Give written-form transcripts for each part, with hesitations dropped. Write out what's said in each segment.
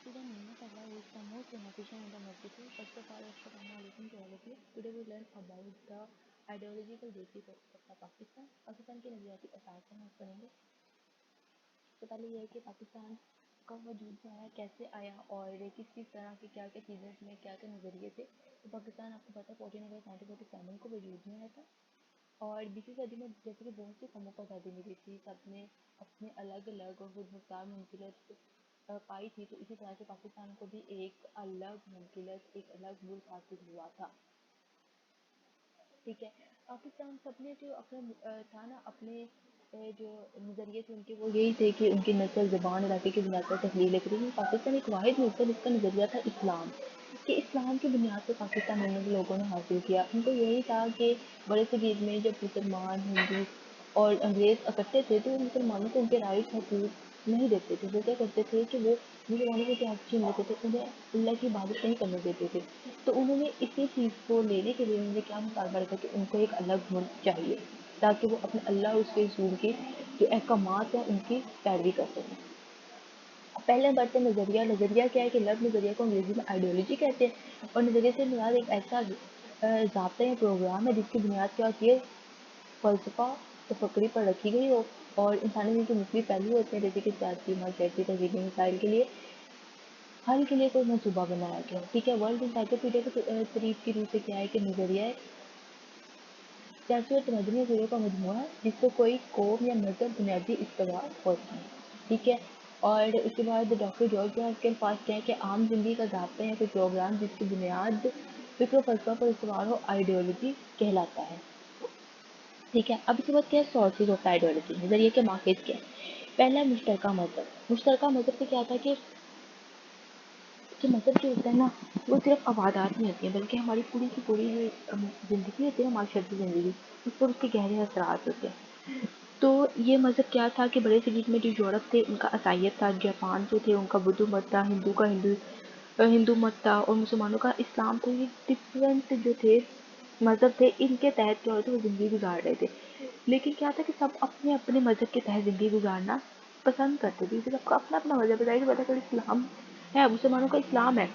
Student Nina Pavla is the most beneficial in the Masjid. First of all, Assalamu alaikum to all of you. Today we learn about the ideological basis of the Pakistan. Pakistan के नजरियाती असास हम पढ़ेंगे। तो पहले ये है कि पाकिस्तान का वजूद जो है कैसे आया और किस किस तरह की क्या क्या चीज़ें इसमें क्या क्या नज़रिए थे। तो पाकिस्तान आपको पता है 14 अगस्त 1947 को वजूद में आया था और 20वीं सदी में जैसे कि बहुत सी कौमों को आज़ादी मिली थी, सबने अपने अलग अलग और खुद मुख्तार मुमकिनत पाई थी। तो इसी तरह से पाकिस्तान को भी एक अलग मुमकिनत, एक अलग मुल्क हासिल हुआ था। ठीक है, पाकिस्तान सबने जो अपना था ना, अपने जो नज़रिए थे उनके वो यही थे कि उनकी नस्ल, ज़बान, इलाके की बुनियाद पर तस्लील लेकर थी। पाकिस्तान एक वाहिद मुल्क था जिसका नज़रिया था इस्लाम, कि इस्लाम की बुनियाद पर पाकिस्तान में लोगों ने हासिल किया। उनको यही था कि बड़े सगीर में जब मुसलमान, हिंदू और अंग्रेज़ इकट्ठे थे तो मुसलमानों को उनके राइट्स हकूक़ नहीं देते थे। वो क्या करते थे कि वो मुसलमानों को क्या छीन लेते थे, उन्हें अल्लाह की इबादत नहीं करने देते थे। तो उन्होंने इसी चीज़ को लेने के लिए उन्होंने क्या मुतालबा रखा कि उनको एक अलग मुल्क चाहिए ताकि वो अपने अल्लाह उसके रसूल की जो अहकामात हैं उनकी पैरवी कर सकें। पहले बढ़ते नज़रिया। नज़रिया क्या है कि लफ्ज़ नज़रिया को अंग्रेज़ी में आइडियोलॉजी कहते हैं और नज़रिए से मुराद एक ऐसा ज़ाब्ता या प्रोग्राम है जिसकी बुनियाद क्या होती है, फ़लसफ़ा तफक्कुरी पर रखी गई हो और इंसानी जिनके मुख्तलिफ पहलू होते हैं, जैसे कि सियासी, माशरती, तहज़ीबी मसाइल के लिए हल के लिए कोई मनसूबा बनाया गया। ठीक है, वर्ल्ड इंसाइक्लोपीडिया के तरीक़ की रूह से क्या है कि नज़रिया है सियासी और तमदनी असूलों का मजमूआ है जिसको कोई कौम या मजहब बुनियादी इख्तियार होता है। ठीक है, और उसके बाद डॉक्टर जॉर्ज के के पास क्या है कि आम जिंदगी का ज़ाब्ता या कोई प्रोग्राम जिसकी बुनियाद फ़िक्र फ़लसफ़ा पर इस्तेमाल हो आइडियोलॉजी कहलाता है। ठीक है, अब इसके बाद क्या है, सोर्सेज ऑफ आइडियोलॉजी, नज़रिए के मार्केट क्या है। पहला मुश्तरका मज़हब। मुश्तरका मज़हब से क्या था कि मज़हब जो होता है ना वो सिर्फ अबादात नहीं होती है बल्कि हमारी पूरी की पूरी जो ज़िंदगी होती है ना, माशरती ज़िंदगी, उस पर उसके गहरे असरात होते हैं। तो ये मज़हब क्या था कि बड़े सगीर में जो यूरोप थे उनका ईसाईयत था, जापान जो थे उनका बुद्ध मत था, हिंदू का हिंदू मत था और मुसलमानों का इस्लाम। तो ये डिफरेंट जो थे मज़हब थे, इनके तहत क्या होता है वो ज़िंदगी गुजार रहे थे। लेकिन क्या था कि सब अपने अपने मज़हब के तहत ज़िंदगी गुजारना पसंद करते थे। सबका अपना अपना मज़हब है, जाहिर बात है इस्लाम है, मुसलमानों का इस्लाम है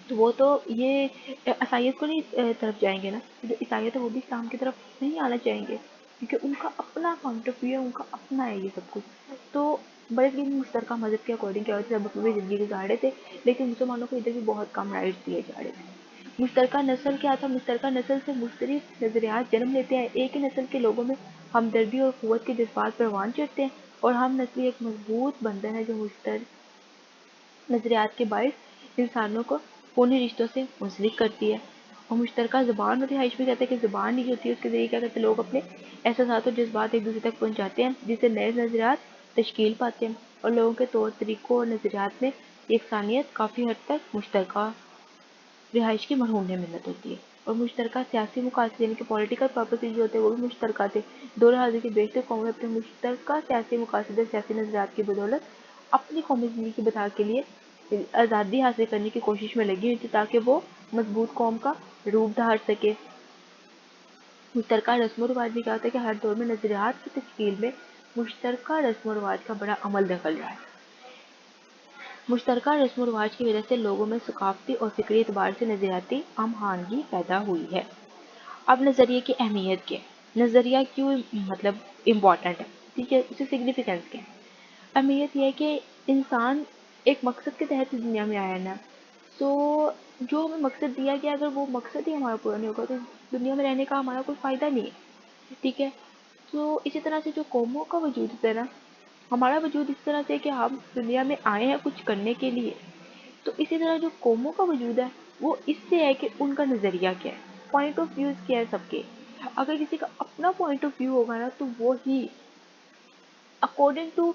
तो वो तो ये ईसाईयत को नहीं तरफ जाएंगे ना, जो ईसाईयत है वो भी इस्लाम की तरफ नहीं आना चाहेंगे क्योंकि उनका अपना पॉइंट ऑफ व्यू है, उनका अपना है ये सब कुछ। तो बड़े दिन मुश्तरका मज़हब के अकॉर्डिंग क्या होता है, सब अपनी ज़िंदगी गुजार रहे थे लेकिन मुसलमानों को इधर भी बहुत कम राइट्स दिए जा रहे थे। मुश्तरका नस्ल क्या था, मुश्तरका नस्ल से मुख्तलिफ नज़रियात जन्म लेते हैं। एक ही नस्ल के लोगों में हमदर्दी और क़ुव्वत के जज्बात परवान चढ़ते हैं और हम नस्ली एक मजबूत बंधन है जो मुश्तर नज़रियात के बायस इंसानों को खूनी रिश्तों से मुंसलिक करती है। और मुश्तरका ज़बान और रिहाइश में कहते हैं कि ज़बान ही होती है उसके ज़रिए क्या करते हैं लोग अपने एहसास और जज्बात एक दूसरे तक पहुँचाते हैं जिससे नए नज़रियात तश्कील पाते हैं और लोगों के तौर तरीक़ों और नज़रियात में यकसानियत काफ़ी हद तक मुश्तरका रिहाइश की मरहूम मिलत होती है। और मुश्तरका सियासी मुकासदे यानी कि पॉलिटिकल पर्पसेज जो होते हैं वो भी मुश्तरका थे। दौर हाज़िर की बेशतर कौमें अपने मुश्तरका सियासी मुकासदे, सियासी नज़रियात की बदौलत अपनी कौमी ज़िंदगी की बता के लिए आज़ादी हासिल करने की कोशिश में लगी हुई थी ताकि वो मजबूत कौम का रूप धार सके। मुश्तरका रस्म व रिवाज भी क्या होता है कि हर दौर में नज़रियात की तश्कील में मुश्तरका रस्म व रिवाज का बड़ा अमल दखल रहा है। मुश्तरका रस्म व रिवाज की वजह से लोगों में सकाफ़ती और फ़िक्री एतबार से नज़रियाती हमआहंगी पैदा हुई है। अब नज़रिए की अहमियत क्या है, नज़रिया क्यों मतलब इम्पॉर्टेंट है, ठीक है, उसकी सिग्निफिकेंस क्या है। अहमियत यह है कि इंसान एक मकसद के तहत इस दुनिया में आया है ना, तो जो हमें मकसद दिया गया अगर वो मकसद ही हमारा पूरा नहीं होगा तो दुनिया में रहने का हमारा कोई फ़ायदा नहीं है। ठीक है, तो इसी तरह से जो कौमों का वजूद है ना, हमारा वजूद इस तरह से कि हम दुनिया में आए हैं कुछ करने के लिए, तो इसी तरह जो कौमों का वजूद है वो इससे है कि उनका नज़रिया क्या है, पॉइंट ऑफ व्यूज़ क्या है सबके। अगर किसी का अपना पॉइंट ऑफ व्यू होगा ना तो वो ही अकॉर्डिंग टू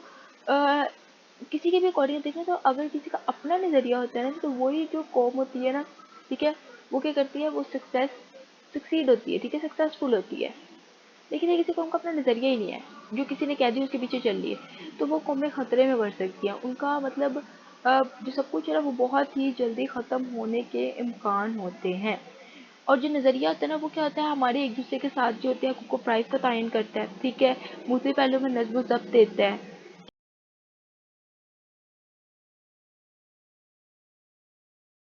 किसी के भी अकॉर्डिंग देखें तो अगर किसी का अपना नज़रिया होता है ना तो वही जो कौम होती है ना, ठीक है, वो क्या करती है, वो सक्सीड होती है, ठीक है, सक्सेसफुल होती है। लेकिन ये किसी कौम का अपना नज़रिया ही नहीं है, जो किसी ने कह दिया उसके पीछे चल लिए, तो वो कौमें ख़तरे में पड़ सकती हैं। उनका मतलब जो सब कुछ है ना वो बहुत ही जल्दी ख़त्म होने के इम्कान होते हैं। और जो नज़रिया होता है ना वो क्या होता है, हमारे एक दूसरे के साथ जो होते हैं को प्राइस का तयन करता है, ठीक है, मुझे पहलू में नज़्म ज़ब्त देता है